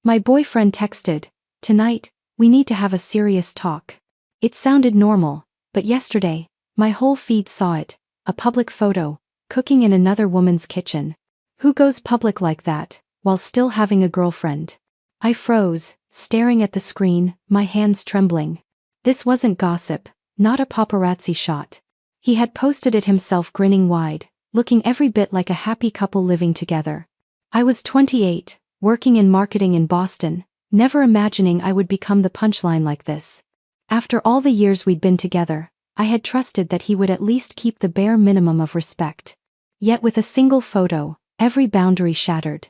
My boyfriend texted, "Tonight, we need to have a serious talk." It sounded normal, but yesterday, my whole feed saw it, a public photo, cooking in another woman's kitchen. Who goes public like that, while still having a girlfriend? I froze, staring at the screen, my hands trembling. This wasn't gossip, not a paparazzi shot. He had posted it himself, grinning wide, looking every bit like a happy couple living together. I was 28, working in marketing in Boston, never imagining I would become the punchline like this. After all the years we'd been together, I had trusted that he would at least keep the bare minimum of respect. Yet with a single photo, every boundary shattered.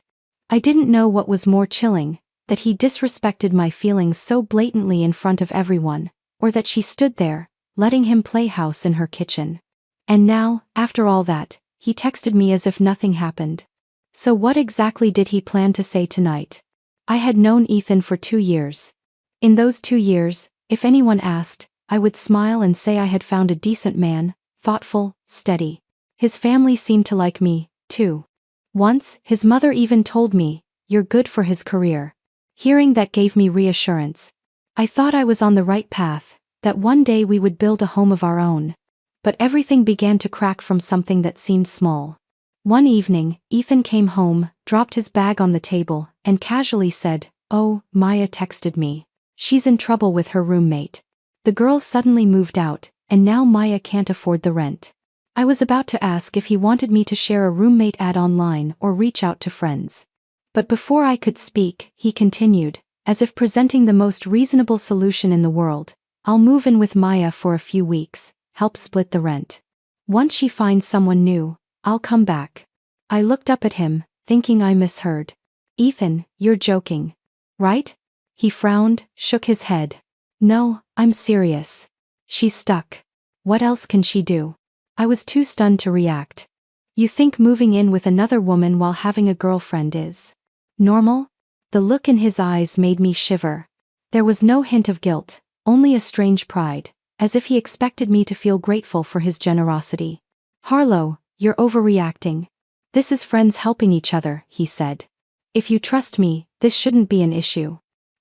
I didn't know what was more chilling, that he disrespected my feelings so blatantly in front of everyone, or that she stood there, letting him play house in her kitchen. And now, after all that, he texted me as if nothing happened. So what exactly did he plan to say tonight? I had known Ethan for 2 years. In those 2 years, if anyone asked, I would smile and say I had found a decent man, thoughtful, steady. His family seemed to like me, too. Once, his mother even told me, "You're good for his career." Hearing that gave me reassurance. I thought I was on the right path, that one day we would build a home of our own. But everything began to crack from something that seemed small. One evening, Ethan came home, dropped his bag on the table, and casually said, "Oh, Maya texted me. She's in trouble with her roommate. The girl suddenly moved out, and now Maya can't afford the rent." I was about to ask if he wanted me to share a roommate ad online or reach out to friends. But before I could speak, he continued, as if presenting the most reasonable solution in the world, "I'll move in with Maya for a few weeks, help split the rent. Once she finds someone new, I'll come back." I looked up at him, thinking I misheard. "Ethan, you're joking, right?" He frowned, shook his head. "No, I'm serious. She's stuck. What else can she do?" I was too stunned to react. "You think moving in with another woman while having a girlfriend is normal?" The look in his eyes made me shiver. There was no hint of guilt, only a strange pride, as if he expected me to feel grateful for his generosity. "Harlow, you're overreacting. This is friends helping each other," he said. "If you trust me, this shouldn't be an issue."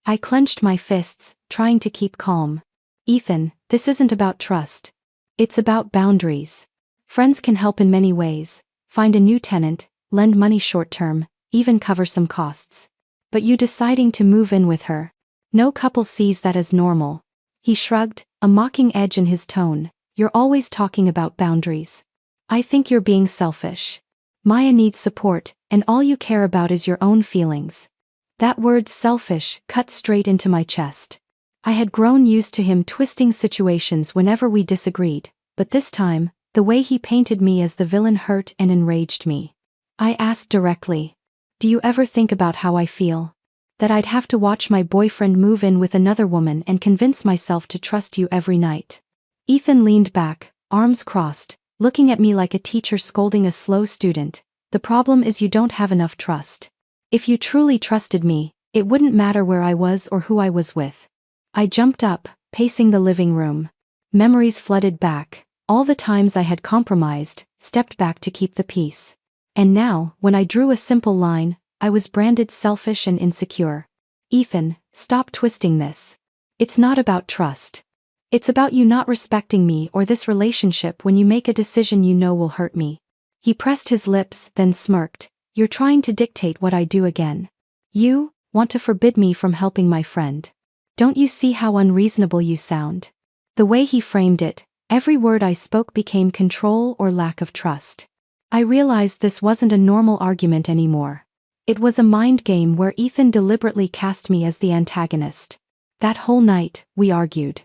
I clenched my fists, trying to keep calm. "Ethan, this isn't about trust. It's about boundaries. Friends can help in many ways, find a new tenant, lend money short-term, even cover some costs. But you deciding to move in with her, no couple sees that as normal." He shrugged, a mocking edge in his tone. "You're always talking about boundaries. I think you're being selfish. Maya needs support, and all you care about is your own feelings." That word "selfish" cut straight into my chest. I had grown used to him twisting situations whenever we disagreed, but this time, the way he painted me as the villain hurt and enraged me. I asked directly, "Do you ever think about how I feel? That I'd have to watch my boyfriend move in with another woman and convince myself to trust you every night?" Ethan leaned back, arms crossed, looking at me like a teacher scolding a slow student. "The problem is you don't have enough trust. If you truly trusted me, it wouldn't matter where I was or who I was with." I jumped up, pacing the living room. Memories flooded back, all the times I had compromised, stepped back to keep the peace. And now, when I drew a simple line, I was branded selfish and insecure. "Ethan, stop twisting this. It's not about trust. It's about you not respecting me or this relationship when you make a decision you know will hurt me." He pressed his lips, then smirked. "You're trying to dictate what I do again. You want to forbid me from helping my friend. Don't you see how unreasonable you sound?" The way he framed it, every word I spoke became control or lack of trust. I realized this wasn't a normal argument anymore. It was a mind game where Ethan deliberately cast me as the antagonist. That whole night, we argued.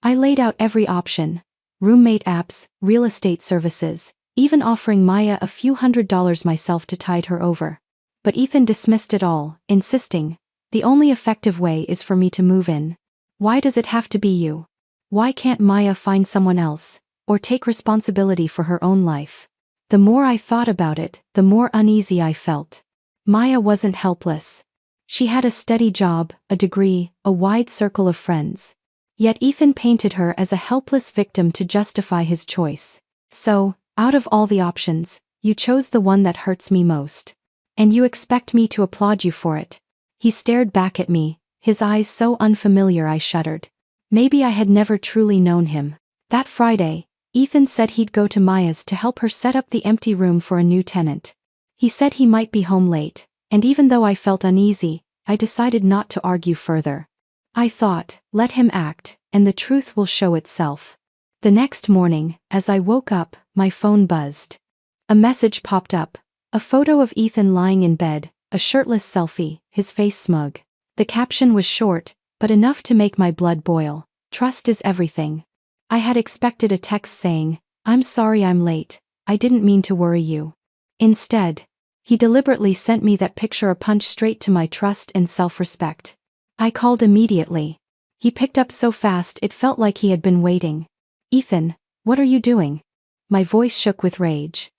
I laid out every option: roommate apps, real estate services, even offering Maya a few $100s myself to tide her over. But Ethan dismissed it all, insisting, "The only effective way is for me to move in. Why does it have to be you? Why can't Maya find someone else, or take responsibility for her own life?" The more I thought about it, the more uneasy I felt. Maya wasn't helpless. She had a steady job, a degree, a wide circle of friends. Yet Ethan painted her as a helpless victim to justify his choice. "So, out of all the options, you chose the one that hurts me most. And you expect me to applaud you for it?" He stared back at me, his eyes so unfamiliar I shuddered. Maybe I had never truly known him. That Friday, Ethan said he'd go to Maya's to help her set up the empty room for a new tenant. He said he might be home late, and even though I felt uneasy, I decided not to argue further. I thought, let him act, and the truth will show itself. The next morning, as I woke up, my phone buzzed. A message popped up, a photo of Ethan lying in bed, a shirtless selfie, his face smug. The caption was short, but enough to make my blood boil. Trust is everything. I had expected a text saying, I'm sorry I'm late, I didn't mean to worry you. Instead, he deliberately sent me that picture, a punch straight to my trust and self-respect. I called immediately. He picked up so fast it felt like he had been waiting. Ethan, what are you doing? My voice shook with rage.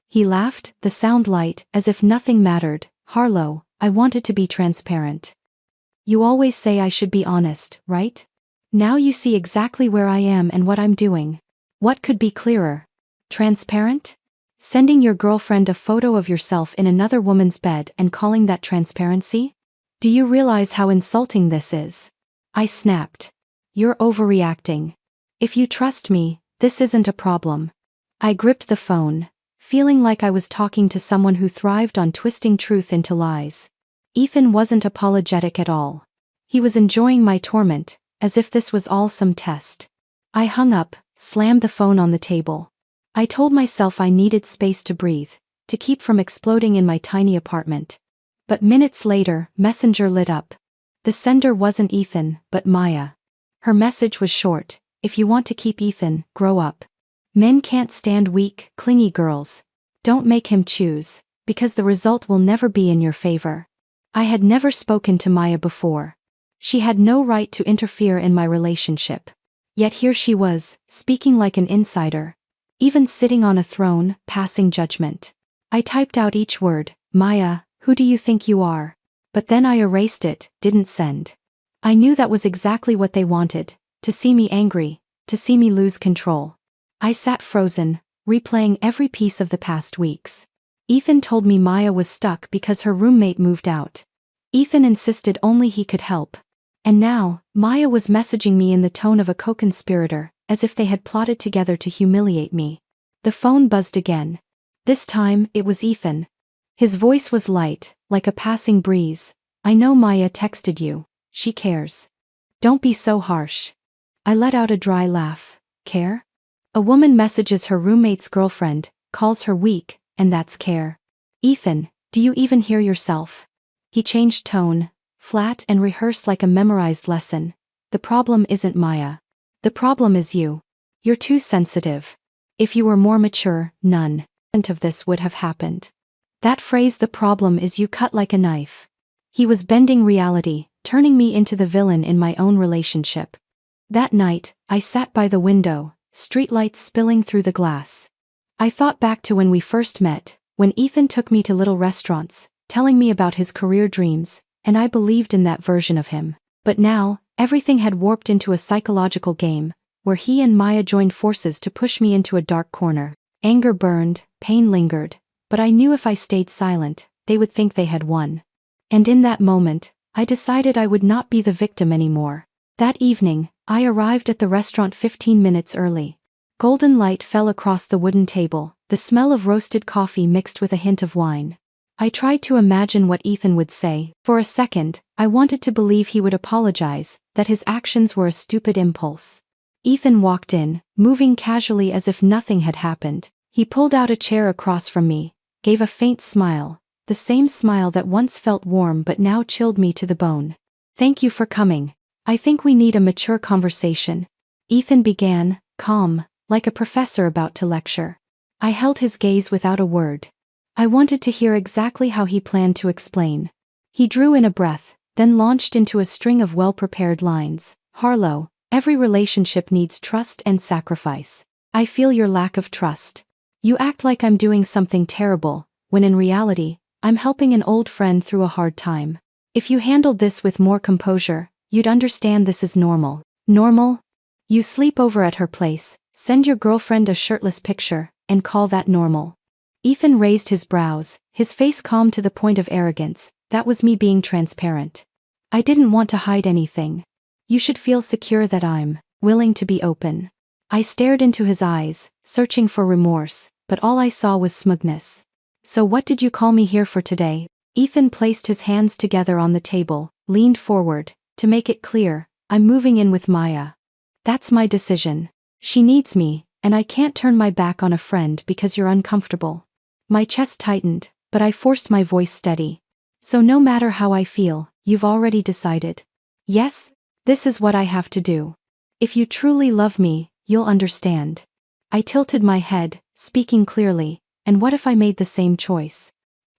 He laughed, the sound light, as if nothing mattered. Harlow, I wanted to be transparent. You always say I should be honest, right? Now you see exactly where I am and what I'm doing. What could be clearer? Transparent? Sending your girlfriend a photo of yourself in another woman's bed and calling that transparency? Do you realize how insulting this is? I snapped. You're overreacting. If you trust me, this isn't a problem. I gripped the phone, feeling like I was talking to someone who thrived on twisting truth into lies. Ethan wasn't apologetic at all. He was enjoying my torment, as if this was all some test. I hung up, slammed the phone on the table. I told myself I needed space to breathe, to keep from exploding in my tiny apartment. But minutes later, Messenger lit up. The sender wasn't Ethan, but Maya. Her message was short: if you want to keep Ethan, grow up. Men can't stand weak, clingy girls. Don't make him choose, because the result will never be in your favor. I had never spoken to Maya before. She had no right to interfere in my relationship. Yet here she was, speaking like an insider. Even sitting on a throne, passing judgment. I typed out each word, Maya, who do you think you are? But then I erased it, didn't send. I knew that was exactly what they wanted, to see me angry, to see me lose control. I sat frozen, replaying every piece of the past weeks. Ethan told me Maya was stuck because her roommate moved out. Ethan insisted only he could help. And now, Maya was messaging me in the tone of a co-conspirator, as if they had plotted together to humiliate me. The phone buzzed again. This time, it was Ethan. His voice was light, like a passing breeze. I know Maya texted you. She cares. Don't be so harsh. I let out a dry laugh. Care? A woman messages her roommate's girlfriend, calls her weak, and that's care. Ethan, do you even hear yourself? He changed tone, flat and rehearsed like a memorized lesson. The problem isn't Maya. The problem is you. You're too sensitive. If you were more mature, none of this would have happened. That phrase, the problem is you, cut like a knife. He was bending reality, turning me into the villain in my own relationship. That night, I sat by the window, streetlights spilling through the glass. I thought back to when we first met, when Ethan took me to little restaurants, telling me about his career dreams, and I believed in that version of him. But now, everything had warped into a psychological game, where he and Maya joined forces to push me into a dark corner. Anger burned, pain lingered, but I knew if I stayed silent, they would think they had won. And in that moment, I decided I would not be the victim anymore. That evening, I arrived at the restaurant 15 minutes early. Golden light fell across the wooden table, the smell of roasted coffee mixed with a hint of wine. I tried to imagine what Ethan would say. For a second, I wanted to believe he would apologize, that his actions were a stupid impulse. Ethan walked in, moving casually as if nothing had happened. He pulled out a chair across from me, gave a faint smile, the same smile that once felt warm but now chilled me to the bone. Thank you for coming. I think we need a mature conversation. Ethan began, calm, like a professor about to lecture. I held his gaze without a word. I wanted to hear exactly how he planned to explain. He drew in a breath, then launched into a string of well-prepared lines. Harlow, every relationship needs trust and sacrifice. I feel your lack of trust. You act like I'm doing something terrible, when in reality, I'm helping an old friend through a hard time. If you handled this with more composure, you'd understand this is normal. Normal? You sleep over at her place, send your girlfriend a shirtless picture, and call that normal. Ethan raised his brows, his face calm to the point of arrogance. That was me being transparent. I didn't want to hide anything. You should feel secure that I'm willing to be open. I stared into his eyes, searching for remorse, but all I saw was smugness. So what did you call me here for today? Ethan placed his hands together on the table, leaned forward. To make it clear, I'm moving in with Maya. That's my decision. She needs me, and I can't turn my back on a friend because you're uncomfortable. My chest tightened, but I forced my voice steady. So no matter how I feel, you've already decided. Yes, this is what I have to do. If you truly love me, you'll understand. I tilted my head, speaking clearly, and what if I made the same choice?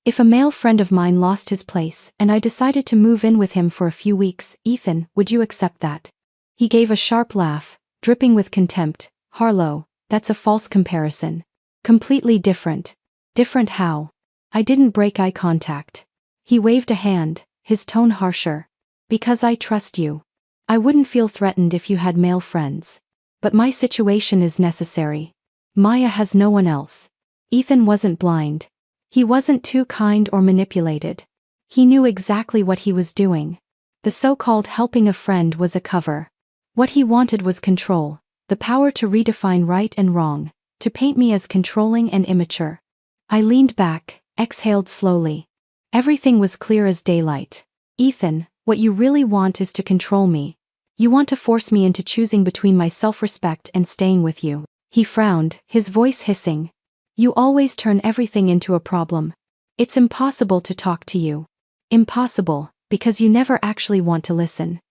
If a male friend of mine lost his place and I decided to move in with him for a few weeks, Ethan, would you accept that? He gave a sharp laugh, dripping with contempt. Harlow, that's a false comparison. Completely different. Different how? I didn't break eye contact. He waved a hand, his tone harsher. Because I trust you. I wouldn't feel threatened if you had male friends. But my situation is necessary. Maya has no one else. Ethan wasn't blind. He wasn't too kind or manipulated. He knew exactly what he was doing. The so-called helping a friend was a cover. What he wanted was control, the power to redefine right and wrong, to paint me as controlling and immature. I leaned back, exhaled slowly. Everything was clear as daylight. Ethan, what you really want is to control me. You want to force me into choosing between my self-respect and staying with you. He frowned, his voice hissing. You always turn everything into a problem. It's impossible to talk to you. Impossible, because you never actually want to listen.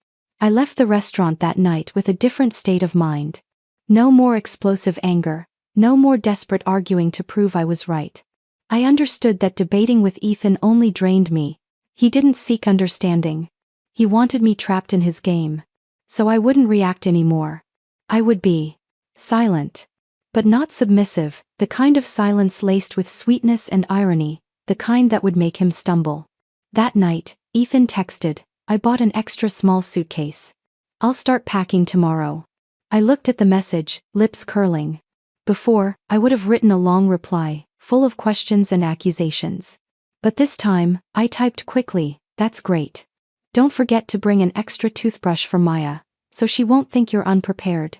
I left the restaurant that night with a different state of mind. No more explosive anger, no more desperate arguing to prove I was right. I understood that debating with Ethan only drained me. He didn't seek understanding. He wanted me trapped in his game. So I wouldn't react anymore. I would be silent. But not submissive, the kind of silence laced with sweetness and irony, the kind that would make him stumble. That night, Ethan texted, I bought an extra small suitcase. I'll start packing tomorrow. I looked at the message, lips curling. Before, I would have written a long reply, full of questions and accusations. But this time, I typed quickly, that's great. Don't forget to bring an extra toothbrush for Maya, so she won't think you're unprepared.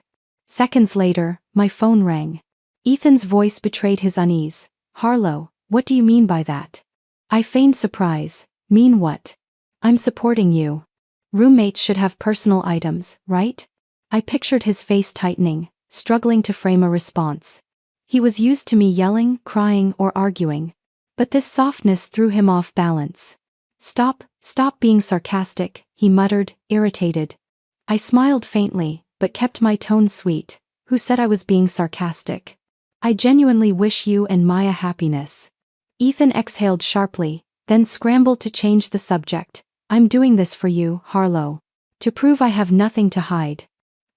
Seconds later, my phone rang. Ethan's voice betrayed his unease. Harlow, what do you mean by that? I feigned surprise. Mean what? I'm supporting you. Roommates should have personal items, right? I pictured his face tightening, struggling to frame a response. He was used to me yelling, crying, or arguing. But this softness threw him off balance. Stop being sarcastic, he muttered, irritated. I smiled faintly, but kept my tone sweet. Who said I was being sarcastic? I genuinely wish you and Maya happiness. Ethan exhaled sharply, then scrambled to change the subject. I'm doing this for you, Harlow. To prove I have nothing to hide.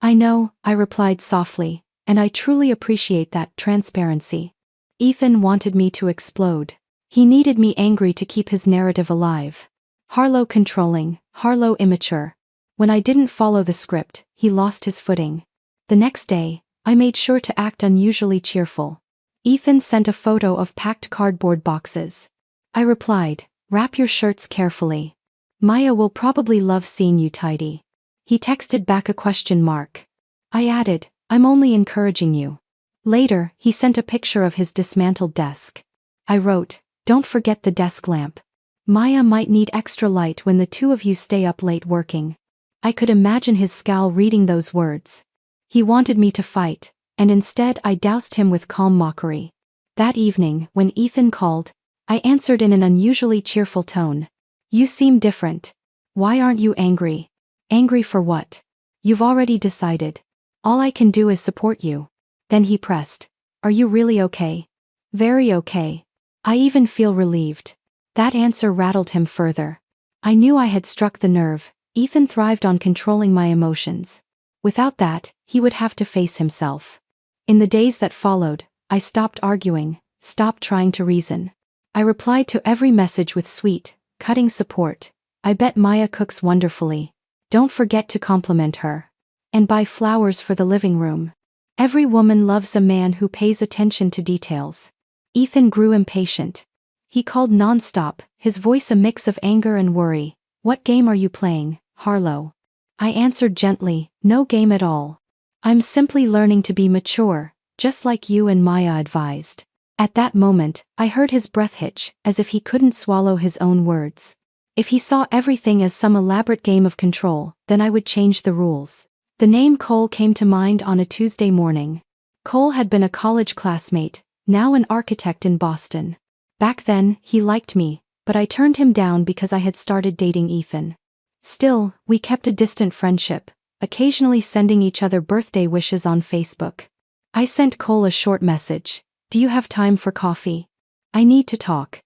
I know, I replied softly, and I truly appreciate that transparency. Ethan wanted me to explode. He needed me angry to keep his narrative alive. Harlow controlling, Harlow immature. When I didn't follow the script, he lost his footing. The next day, I made sure to act unusually cheerful. Ethan sent a photo of packed cardboard boxes. I replied, wrap your shirts carefully. Maya will probably love seeing you tidy. He texted back a question mark. I added, I'm only encouraging you. Later, he sent a picture of his dismantled desk. I wrote, don't forget the desk lamp. Maya might need extra light when the two of you stay up late working. I could imagine his scowl reading those words. He wanted me to fight, and instead I doused him with calm mockery. That evening, when Ethan called, I answered in an unusually cheerful tone. You seem different. Why aren't you angry? Angry for what? You've already decided. All I can do is support you. Then he pressed. Are you really okay? Very okay. I even feel relieved. That answer rattled him further. I knew I had struck the nerve. Ethan thrived on controlling my emotions. Without that, he would have to face himself. In the days that followed, I stopped arguing, stopped trying to reason. I replied to every message with sweet, cutting support. I bet Maya cooks wonderfully. Don't forget to compliment her. And buy flowers for the living room. Every woman loves a man who pays attention to details. Ethan grew impatient. He called nonstop, his voice a mix of anger and worry. "What game are you playing, Harlow?" I answered gently, "No game at all. I'm simply learning to be mature, just like you and Maya advised." At that moment, I heard his breath hitch, as if he couldn't swallow his own words. If he saw everything as some elaborate game of control, then I would change the rules. The name Cole came to mind on a Tuesday morning. Cole had been a college classmate, now an architect in Boston. Back then, he liked me, but I turned him down because I had started dating Ethan. Still, we kept a distant friendship, occasionally sending each other birthday wishes on Facebook. I sent Cole a short message. "Do you have time for coffee? I need to talk."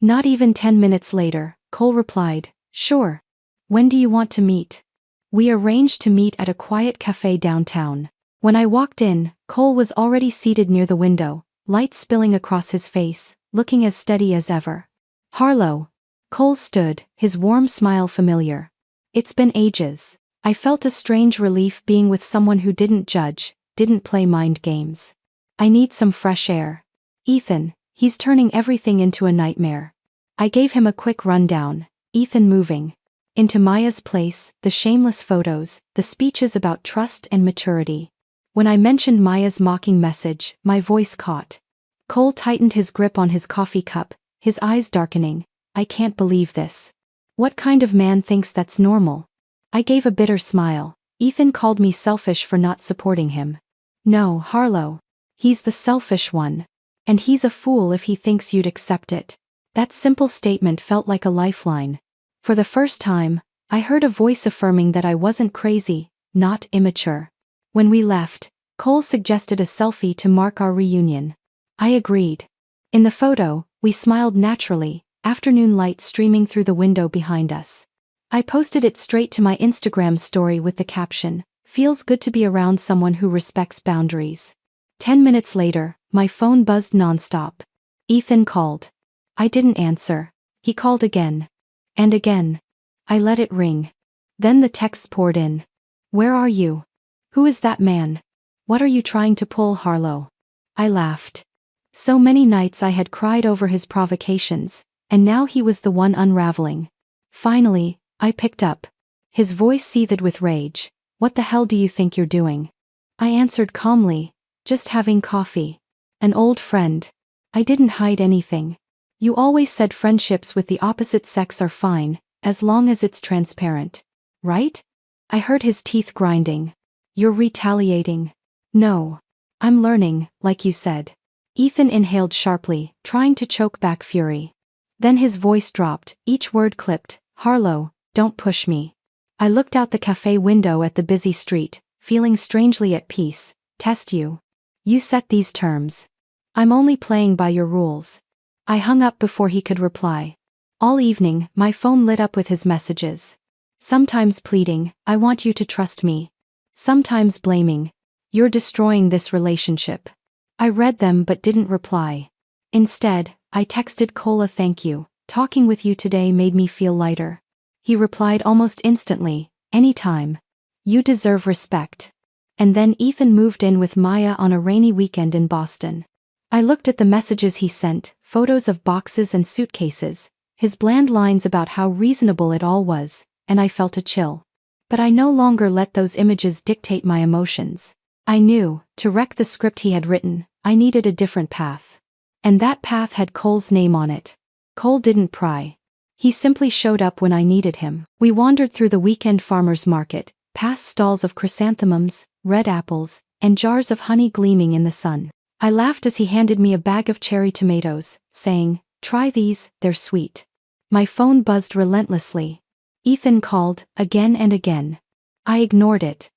Not even 10 minutes later, Cole replied, "Sure. When do you want to meet?" We arranged to meet at a quiet cafe downtown. When I walked in, Cole was already seated near the window, light spilling across his face, looking as steady as ever. "Harlow." Cole stood, his warm smile familiar. "It's been ages." I felt a strange relief being with someone who didn't judge, didn't play mind games. "I need some fresh air. Ethan, he's turning everything into a nightmare." I gave him a quick rundown. Ethan moving into Maya's place, the shameless photos, the speeches about trust and maturity. When I mentioned Maya's mocking message, my voice caught. Cole tightened his grip on his coffee cup, his eyes darkening. "I can't believe this. What kind of man thinks that's normal?" I gave a bitter smile. "Ethan called me selfish for not supporting him." "No, Harlow. He's the selfish one. And he's a fool if he thinks you'd accept it." That simple statement felt like a lifeline. For the first time, I heard a voice affirming that I wasn't crazy, not immature. When we left, Cole suggested a selfie to mark our reunion. I agreed. In the photo, we smiled naturally, afternoon light streaming through the window behind us. I posted it straight to my Instagram story with the caption, "Feels good to be around someone who respects boundaries." 10 minutes later, my phone buzzed nonstop. Ethan called. I didn't answer. He called again. And again. I let it ring. Then the texts poured in. "Where are you? Who is that man? What are you trying to pull, Harlow?" I laughed. So many nights I had cried over his provocations, and now he was the one unraveling. Finally, I picked up. His voice seethed with rage. "What the hell do you think you're doing?" I answered calmly, "Just having coffee. An old friend." I didn't hide anything. "You always said friendships with the opposite sex are fine, as long as it's transparent. Right?" I heard his teeth grinding. "You're retaliating." "No. I'm learning, like you said." Ethan inhaled sharply, trying to choke back fury. Then his voice dropped, each word clipped. "Harlow, don't push me." I looked out the cafe window at the busy street, feeling strangely at peace. "Test you. You set these terms. I'm only playing by your rules." I hung up before he could reply. All evening, my phone lit up with his messages. Sometimes pleading, "I want you to trust me." Sometimes blaming, "You're destroying this relationship." I read them but didn't reply. Instead, I texted Cole a thank you. "Talking with you today made me feel lighter." He replied almost instantly, "Anytime. You deserve respect." And then Ethan moved in with Maya on a rainy weekend in Boston. I looked at the messages he sent, photos of boxes and suitcases, his bland lines about how reasonable it all was, and I felt a chill. But I no longer let those images dictate my emotions. I knew, to wreck the script he had written, I needed a different path. And that path had Cole's name on it. Cole didn't pry. He simply showed up when I needed him. We wandered through the weekend farmer's market, past stalls of chrysanthemums, red apples, and jars of honey gleaming in the sun. I laughed as he handed me a bag of cherry tomatoes, saying, "Try these, they're sweet." My phone buzzed relentlessly. Ethan called, again and again. I ignored it.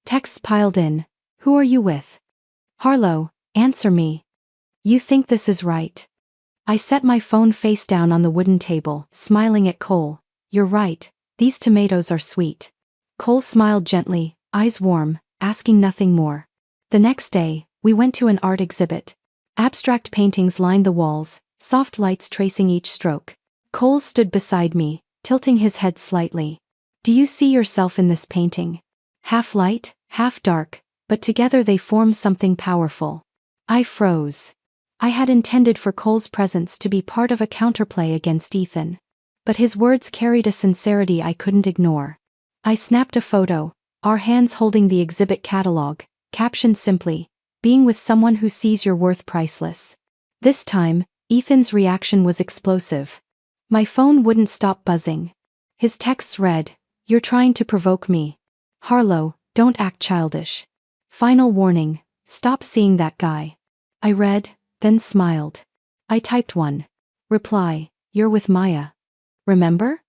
Texts piled in. "Who are you with? Harlow, answer me. You think this is right?" I set my phone face down on the wooden table, smiling at Cole. "You're right, these tomatoes are sweet." Cole smiled gently, eyes warm, asking nothing more. The next day, we went to an art exhibit. Abstract paintings lined the walls, soft lights tracing each stroke. Cole stood beside me, tilting his head slightly. "Do you see yourself in this painting? Half light, half dark, but together they form something powerful." I froze. I had intended for Cole's presence to be part of a counterplay against Ethan. But his words carried a sincerity I couldn't ignore. I snapped a photo, our hands holding the exhibit catalog, captioned simply, "Being with someone who sees your worth priceless." This time, Ethan's reaction was explosive. My phone wouldn't stop buzzing. His texts read, "You're trying to provoke me. Harlow, don't act childish. Final warning, stop seeing that guy." I read, then smiled. I typed one. Reply, "You're with Maya. Remember?"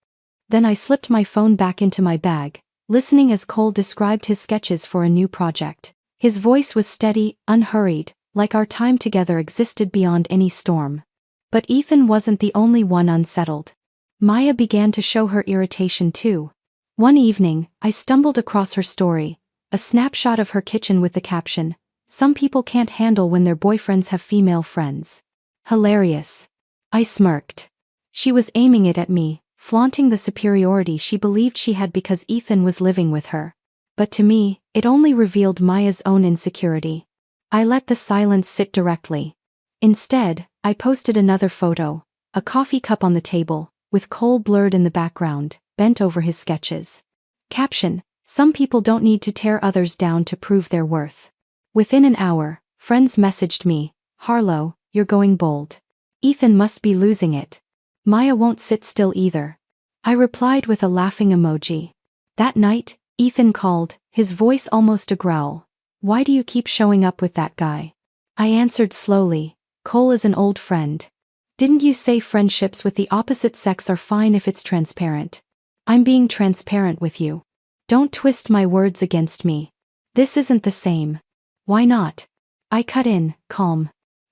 Then I slipped my phone back into my bag, listening as Cole described his sketches for a new project. His voice was steady, unhurried, like our time together existed beyond any storm. But Ethan wasn't the only one unsettled. Maya began to show her irritation too. One evening, I stumbled across her story, a snapshot of her kitchen with the caption, "Some people can't handle when their boyfriends have female friends." Hilarious. I smirked. She was aiming it at me, flaunting the superiority she believed she had because Ethan was living with her. But to me, it only revealed Maya's own insecurity. I let the silence sit directly. Instead, I posted another photo, a coffee cup on the table, with Cole blurred in the background, bent over his sketches. Caption, "Some people don't need to tear others down to prove their worth." Within an hour, friends messaged me, "Harlow, you're going bold. Ethan must be losing it. Maya won't sit still either." I replied with a laughing emoji. That night, Ethan called, his voice almost a growl. "Why do you keep showing up with that guy?" I answered slowly, "Cole is an old friend. Didn't you say friendships with the opposite sex are fine if it's transparent? I'm being transparent with you. Don't twist my words against me. This isn't the same." "Why not?" I cut in, calm.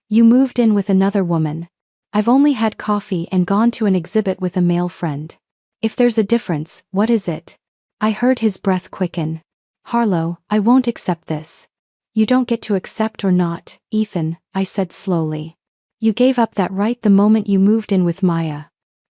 "You moved in with another woman. I've only had coffee and gone to an exhibit with a male friend. If there's a difference, what is it?" I heard his breath quicken. "Harlow, I won't accept this." "You don't get to accept or not, Ethan," I said slowly. "You gave up that right the moment you moved in with Maya."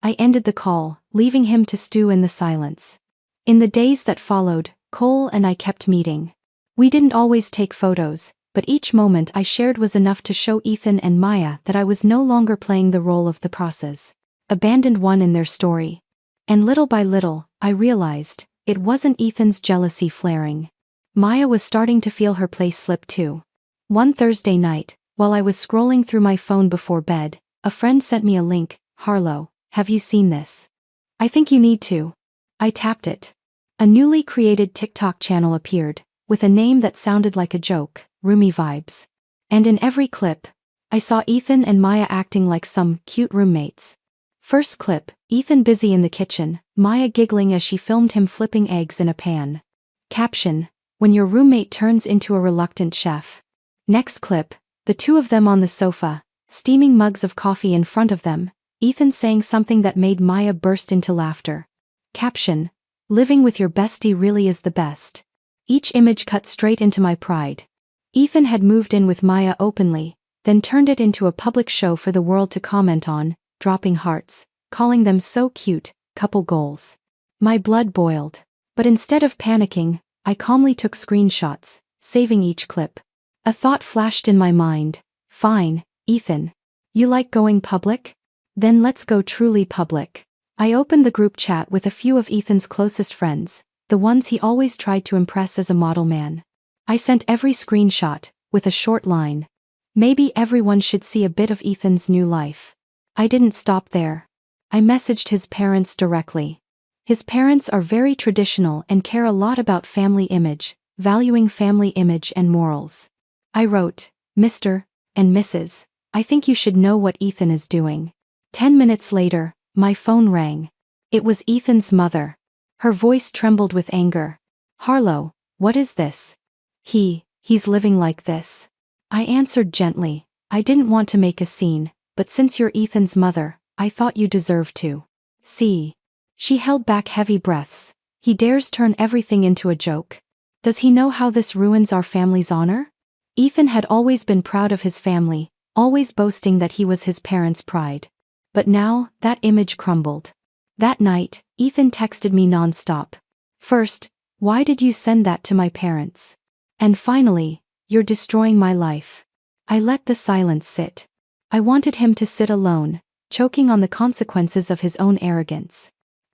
I ended the call, leaving him to stew in the silence. In the days that followed, Cole and I kept meeting. We didn't always take photos, but each moment I shared was enough to show Ethan and Maya that I was no longer playing the role of the process, abandoned one in their story. And little by little, I realized, it wasn't Ethan's jealousy flaring. Maya was starting to feel her place slip too. One Thursday night, while I was scrolling through my phone before bed, a friend sent me a link. "Harlow, have you seen this? I think you need to." I tapped it. A newly created TikTok channel appeared, with a name that sounded like a joke, Roomy Vibes. And in every clip, I saw Ethan and Maya acting like some cute roommates. First clip, Ethan busy in the kitchen, Maya giggling as she filmed him flipping eggs in a pan. Caption, "When your roommate turns into a reluctant chef." Next clip, the two of them on the sofa, steaming mugs of coffee in front of them, Ethan saying something that made Maya burst into laughter. Caption, "Living with your bestie really is the best." Each image cut straight into my pride. Ethan had moved in with Maya openly, then turned it into a public show for the world to comment on, dropping hearts, calling them so cute, couple goals. My blood boiled. But instead of panicking, I calmly took screenshots, saving each clip. A thought flashed in my mind. Fine, Ethan. You like going public? Then let's go truly public. I opened the group chat with a few of Ethan's closest friends, the ones he always tried to impress as a model man. I sent every screenshot, with a short line. Maybe everyone should see a bit of Ethan's new life. I didn't stop there. I messaged his parents directly. His parents are very traditional and care a lot about family image, valuing family image and morals. I wrote, "Mr. and Mrs., I think you should know what Ethan is doing." 10 minutes later, my phone rang. It was Ethan's mother. Her voice trembled with anger. "Harlow, what is this? He's living like this." I answered gently, "I didn't want to make a scene, but since you're Ethan's mother, I thought you deserved to see." She held back heavy breaths. "He dares turn everything into a joke. Does he know how this ruins our family's honor?" Ethan had always been proud of his family, always boasting that he was his parents' pride. But now, that image crumbled. That night, Ethan texted me nonstop. First, "Why did you send that to my parents?" And finally, "You're destroying my life." I let the silence sit. I wanted him to sit alone, choking on the consequences of his own arrogance.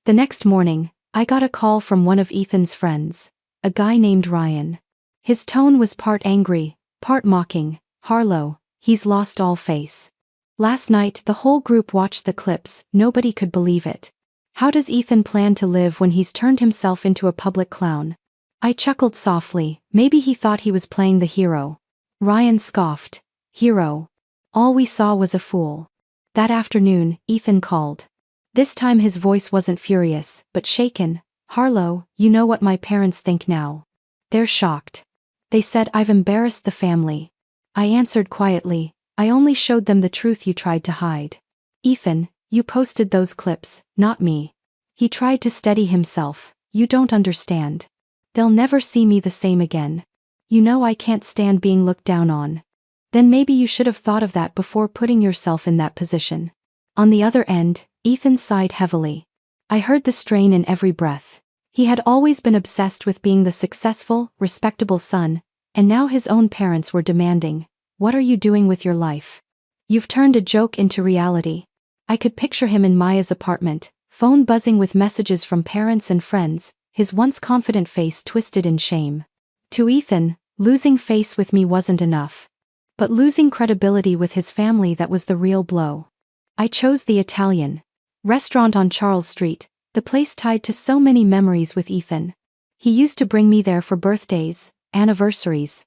The next morning, I got a call from one of Ethan's friends, a guy named Ryan. His tone was part angry, part mocking. "Harlow, he's lost all face. Last night the whole group watched the clips, nobody could believe it. How does Ethan plan to live when he's turned himself into a public clown?" I chuckled softly, maybe he thought he was playing the hero. Ryan scoffed. "Hero? All we saw was a fool." That afternoon, Ethan called. This time his voice wasn't furious, but shaken. "Harlow, you know what my parents think now. They're shocked. They said I've embarrassed the family." I answered quietly, "I only showed them the truth you tried to hide." "Ethan, you posted those clips, not me." He tried to steady himself. "You don't understand. They'll never see me the same again. You know I can't stand being looked down on." "Then maybe you should have thought of that before putting yourself in that position." On the other end, Ethan sighed heavily. I heard the strain in every breath. He had always been obsessed with being the successful, respectable son, and now his own parents were demanding, "What are you doing with your life? You've turned a joke into reality." I could picture him in Maya's apartment, phone buzzing with messages from parents and friends, his once confident face twisted in shame. To Ethan, losing face with me wasn't enough. But losing credibility with his family, that was the real blow. I chose the Italian restaurant on Charles Street, the place tied to so many memories with Ethan. He used to bring me there for birthdays, anniversaries.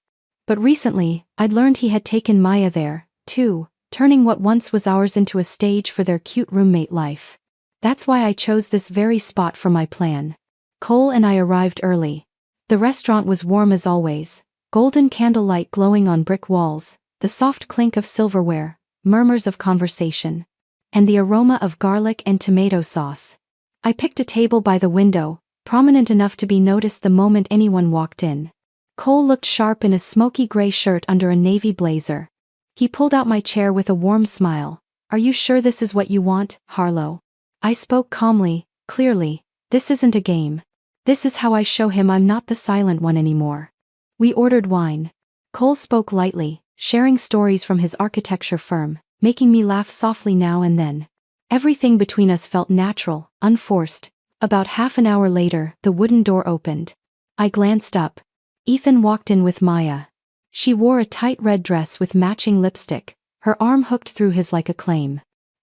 But recently, I'd learned he had taken Maya there, too, turning what once was ours into a stage for their cute roommate life. That's why I chose this very spot for my plan. Cole and I arrived early. The restaurant was warm as always, golden candlelight glowing on brick walls, the soft clink of silverware, murmurs of conversation, and the aroma of garlic and tomato sauce. I picked a table by the window, prominent enough to be noticed the moment anyone walked in. Cole looked sharp in a smoky gray shirt under a navy blazer. He pulled out my chair with a warm smile. "Are you sure this is what you want, Harlow?" I spoke calmly, clearly. "This isn't a game. This is how I show him I'm not the silent one anymore." We ordered wine. Cole spoke lightly, sharing stories from his architecture firm, making me laugh softly now and then. Everything between us felt natural, unforced. About half an hour later, the wooden door opened. I glanced up. Ethan walked in with Maya. She wore a tight red dress with matching lipstick, her arm hooked through his like a claim.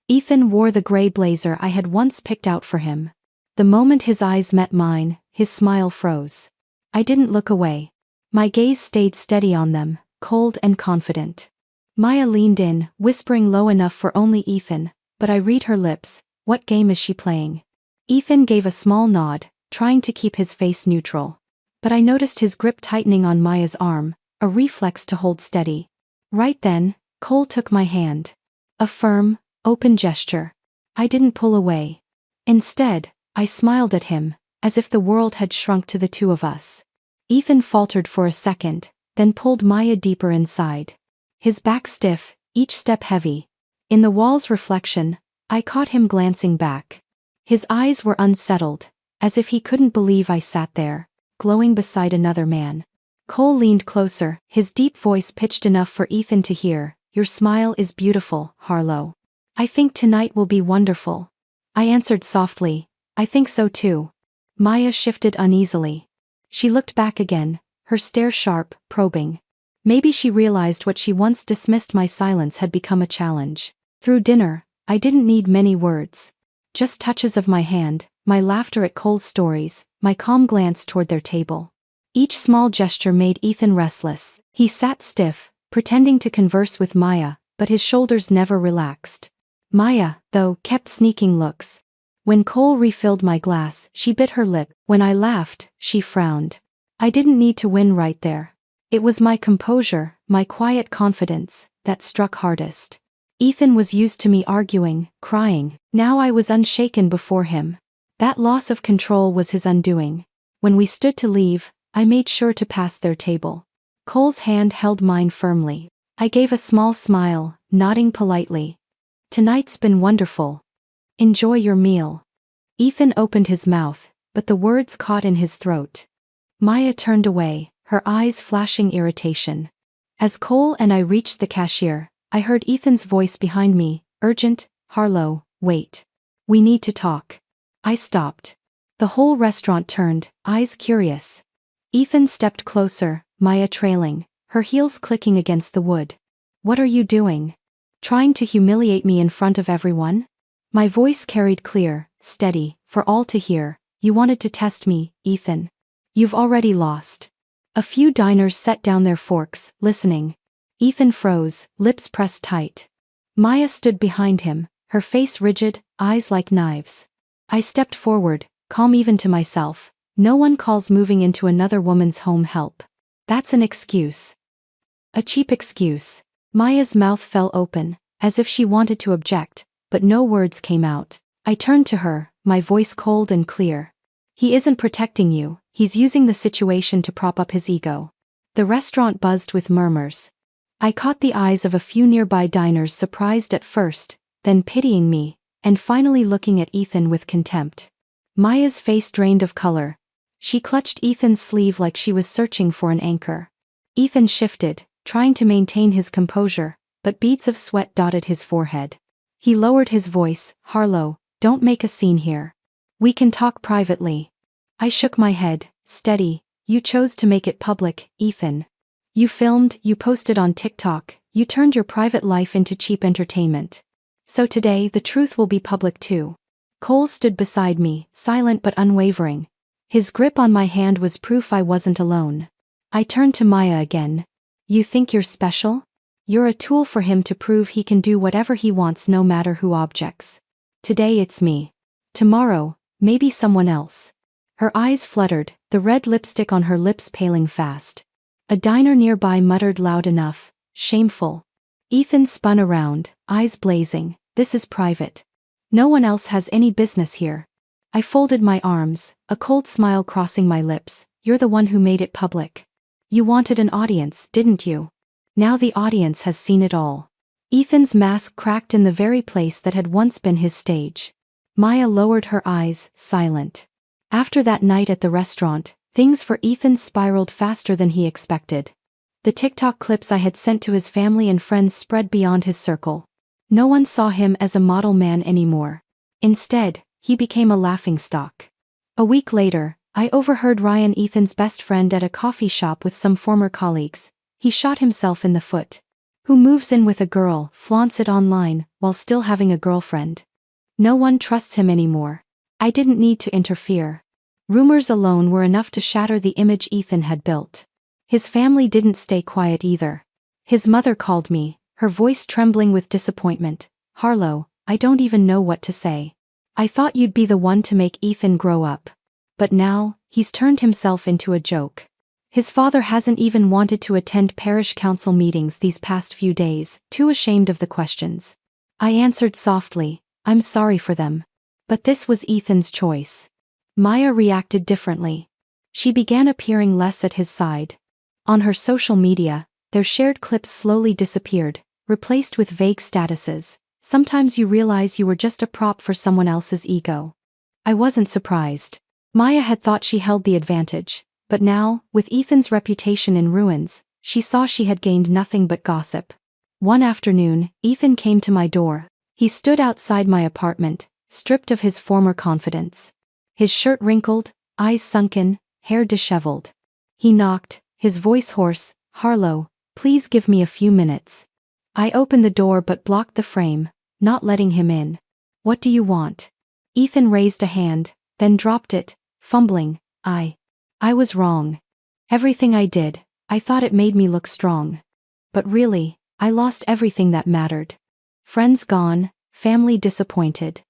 Ethan wore the gray blazer I had once picked out for him. The moment his eyes met mine, his smile froze. I didn't look away. My gaze stayed steady on them, cold and confident. Maya leaned in, whispering low enough for only Ethan, but I read her lips. "What game is she playing?" Ethan gave a small nod, trying to keep his face neutral. But I noticed his grip tightening on Maya's arm, a reflex to hold steady. Right then, Cole took my hand. A firm, open gesture. I didn't pull away. Instead, I smiled at him, as if the world had shrunk to the two of us. Ethan faltered for a second, then pulled Maya deeper inside. His back stiff, each step heavy. In the wall's reflection, I caught him glancing back. His eyes were unsettled, as if he couldn't believe I sat there, glowing beside another man. Cole leaned closer, his deep voice pitched enough for Ethan to hear. "Your smile is beautiful, Harlow. I think tonight will be wonderful." I answered softly, "I think so too." Maya shifted uneasily. She looked back again, her stare sharp, probing. Maybe she realized what she once dismissed my silence had become a challenge. Through dinner, I didn't need many words. Just touches of my hand, my laughter at Cole's stories, my calm glance toward their table. Each small gesture made Ethan restless. He sat stiff, pretending to converse with Maya, but his shoulders never relaxed. Maya, though, kept sneaking looks. When Cole refilled my glass, she bit her lip. When I laughed, she frowned. I didn't need to win right there. It was my composure, my quiet confidence, that struck hardest. Ethan was used to me arguing, crying. Now I was unshaken before him. That loss of control was his undoing. When we stood to leave, I made sure to pass their table. Cole's hand held mine firmly. I gave a small smile, nodding politely. "Tonight's been wonderful. Enjoy your meal." Ethan opened his mouth, but the words caught in his throat. Maya turned away, her eyes flashing irritation. As Cole and I reached the cashier, I heard Ethan's voice behind me, urgent, Harlow, wait. We need to talk. I stopped. The whole restaurant turned, eyes curious. Ethan stepped closer, Maya trailing, her heels clicking against the wood. What are you doing? Trying to humiliate me in front of everyone? My voice carried clear, steady, for all to hear. You wanted to test me, Ethan. You've already lost. A few diners set down their forks, listening. Ethan froze, lips pressed tight. Maya stood behind him, her face rigid, eyes like knives. I stepped forward, calm even to myself. No one calls moving into another woman's home help. That's an excuse. A cheap excuse. Maya's mouth fell open, as if she wanted to object, but no words came out. I turned to her, my voice cold and clear. He isn't protecting you, he's using the situation to prop up his ego. The restaurant buzzed with murmurs. I caught the eyes of a few nearby diners, surprised at first, then pitying me, and finally looking at Ethan with contempt. Maya's face drained of color. She clutched Ethan's sleeve like she was searching for an anchor. Ethan shifted, trying to maintain his composure, but beads of sweat dotted his forehead. He lowered his voice, Harlow, don't make a scene here. We can talk privately. I shook my head, steady. You chose to make it public, Ethan. You filmed, you posted on TikTok, you turned your private life into cheap entertainment. So today the truth will be public too. Cole stood beside me, silent but unwavering. His grip on my hand was proof I wasn't alone. I turned to Maya again. You think you're special? You're a tool for him to prove he can do whatever he wants no matter who objects. Today it's me. Tomorrow, maybe someone else. Her eyes fluttered, the red lipstick on her lips paling fast. A diner nearby muttered loud enough, shameful. Ethan spun around, eyes blazing. This is private. No one else has any business here. I folded my arms, a cold smile crossing my lips. You're the one who made it public. You wanted an audience, didn't you? Now the audience has seen it all. Ethan's mask cracked in the very place that had once been his stage. Maya lowered her eyes, silent. After that night at the restaurant, things for Ethan spiraled faster than he expected. The TikTok clips I had sent to his family and friends spread beyond his circle. No one saw him as a model man anymore. Instead, he became a laughingstock. A week later, I overheard Ryan, Ethan's best friend, at a coffee shop with some former colleagues. He shot himself in the foot. Who moves in with a girl, flaunts it online, while still having a girlfriend? No one trusts him anymore. I didn't need to interfere. Rumors alone were enough to shatter the image Ethan had built. His family didn't stay quiet either. His mother called me, her voice trembling with disappointment. Harlow, I don't even know what to say. I thought you'd be the one to make Ethan grow up. But now, he's turned himself into a joke. His father hasn't even wanted to attend parish council meetings these past few days, too ashamed of the questions. I answered softly, I'm sorry for them. But this was Ethan's choice. Maya reacted differently. She began appearing less at his side. On her social media, their shared clips slowly disappeared, replaced with vague statuses. Sometimes you realize you were just a prop for someone else's ego. I wasn't surprised. Maya had thought she held the advantage, but now, with Ethan's reputation in ruins, she saw she had gained nothing but gossip. One afternoon, Ethan came to my door. He stood outside my apartment, stripped of his former confidence. His shirt wrinkled, eyes sunken, hair disheveled. He knocked, his voice hoarse, Harlow, please give me a few minutes. I opened the door but blocked the frame, not letting him in. What do you want? Ethan raised a hand, then dropped it, fumbling. I was wrong. Everything I did, I thought it made me look strong. But really, I lost everything that mattered. Friends gone, family disappointed.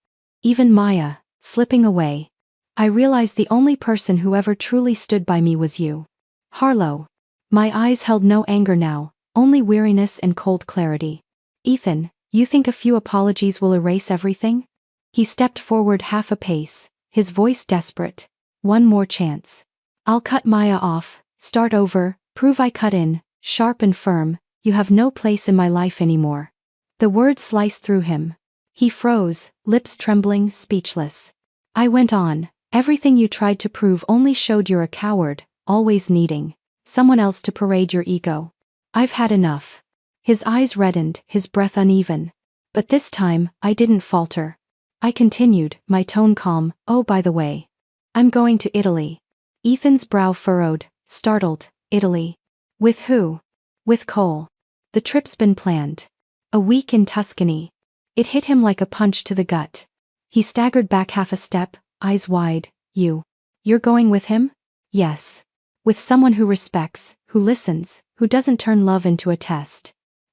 Even Maya, slipping away. I realized the only person who ever truly stood by me was you. Harlow. My eyes held no anger now, only weariness and cold clarity. Ethan, you think a few apologies will erase everything? He stepped forward half a pace, his voice desperate. One more chance. I'll cut Maya off, start over, prove I cut in, sharp and firm. You have no place in my life anymore. The words sliced through him. He froze, lips trembling, speechless. I went on. Everything you tried to prove only showed you're a coward, always needing someone else to parade your ego. I've had enough. His eyes reddened, his breath uneven. But this time, I didn't falter. I continued, my tone calm. Oh, by the way, I'm going to Italy. Ethan's brow furrowed, startled. Italy? With who? With Cole. The trip's been planned. A week in Tuscany. It hit him like a punch to the gut. He staggered back half a step, eyes wide. You're going with him? Yes. With someone who respects, who listens, who doesn't turn love into a test.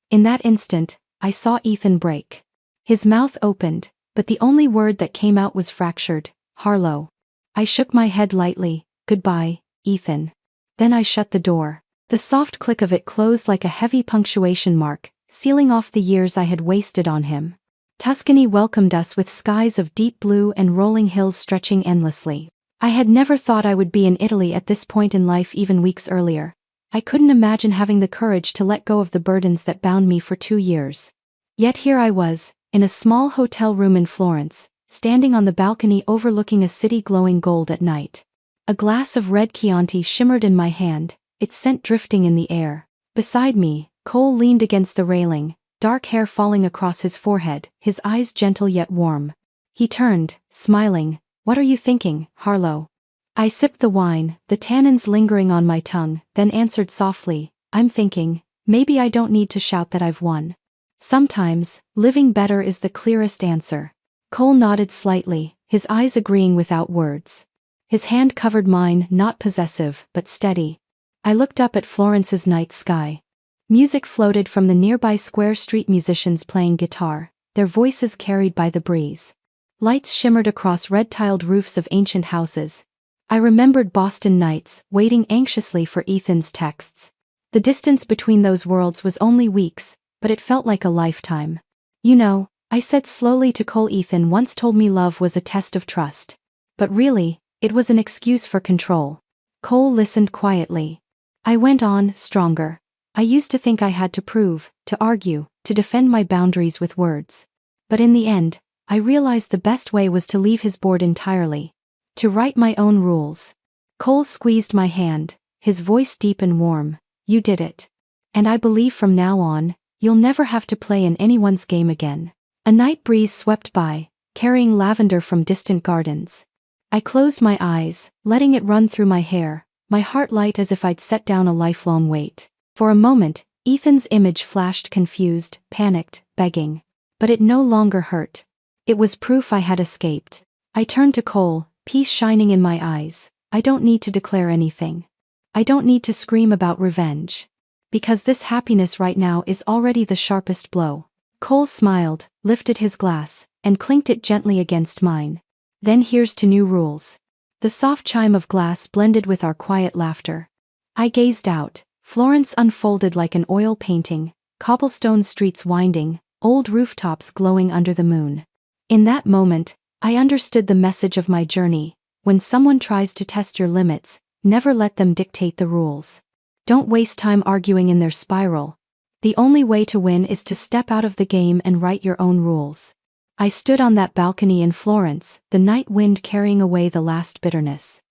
In that instant, I saw Ethan break. His mouth opened, but the only word that came out was fractured. Harlow. I shook my head lightly. Goodbye, Ethan. Then I shut the door. The soft click of it closed like a heavy punctuation mark, sealing off the years I had wasted on him. Tuscany welcomed us with skies of deep blue and rolling hills stretching endlessly. I had never thought I would be in Italy at this point in life even weeks earlier. I couldn't imagine having the courage to let go of the burdens that bound me for 2 years. Yet here I was, in a small hotel room in Florence, standing on the balcony overlooking a city glowing gold at night. A glass of red Chianti shimmered in my hand, its scent drifting in the air. Beside me, Cole leaned against the railing, dark hair falling across his forehead, his eyes gentle yet warm. He turned, smiling. What are you thinking, Harlow? I sipped the wine, the tannins lingering on my tongue, then answered softly, I'm thinking, maybe I don't need to shout that I've won. Sometimes, living better is the clearest answer. Cole nodded slightly, his eyes agreeing without words. His hand covered mine, not possessive, but steady. I looked up at Florence's night sky. Music floated from the nearby Square Street musicians playing guitar, their voices carried by the breeze. Lights shimmered across red-tiled roofs of ancient houses. I remembered Boston nights, waiting anxiously for Ethan's texts. The distance between those worlds was only weeks, but it felt like a lifetime. You know, I said slowly to Cole, Ethan once told me love was a test of trust. But really, it was an excuse for control. Cole listened quietly. I went on, stronger. I used to think I had to prove, to argue, to defend my boundaries with words. But in the end, I realized the best way was to leave his board entirely. To write my own rules. Cole squeezed my hand, his voice deep and warm. You did it. And I believe from now on, you'll never have to play in anyone's game again. A night breeze swept by, carrying lavender from distant gardens. I closed my eyes, letting it run through my hair, my heart light as if I'd set down a lifelong weight. For a moment, Ethan's image flashed confused, panicked, begging. But it no longer hurt. It was proof I had escaped. I turned to Cole, peace shining in my eyes. I don't need to declare anything. I don't need to scream about revenge. Because this happiness right now is already the sharpest blow. Cole smiled, lifted his glass, and clinked it gently against mine. Then here's to new rules. The soft chime of glass blended with our quiet laughter. I gazed out. Florence unfolded like an oil painting, cobblestone streets winding, old rooftops glowing under the moon. In that moment, I understood the message of my journey. When someone tries to test your limits, never let them dictate the rules. Don't waste time arguing in their spiral. The only way to win is to step out of the game and write your own rules. I stood on that balcony in Florence, the night wind carrying away the last bitterness.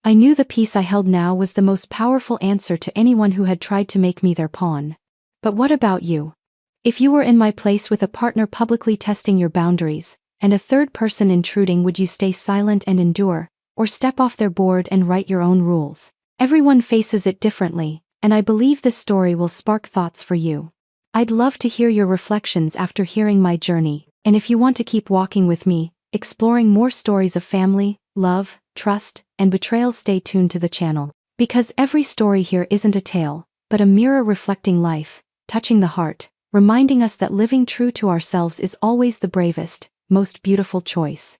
I knew the peace I held now was the most powerful answer to anyone who had tried to make me their pawn. But what about you? If you were in my place with a partner publicly testing your boundaries, and a third person intruding, would you stay silent and endure, or step off their board and write your own rules? Everyone faces it differently, and I believe this story will spark thoughts for you. I'd love to hear your reflections after hearing my journey, and if you want to keep walking with me, exploring more stories of family, love, trust, and betrayal, stay tuned to the channel. Because every story here isn't a tale, but a mirror reflecting life, touching the heart, reminding us that living true to ourselves is always the bravest, most beautiful choice.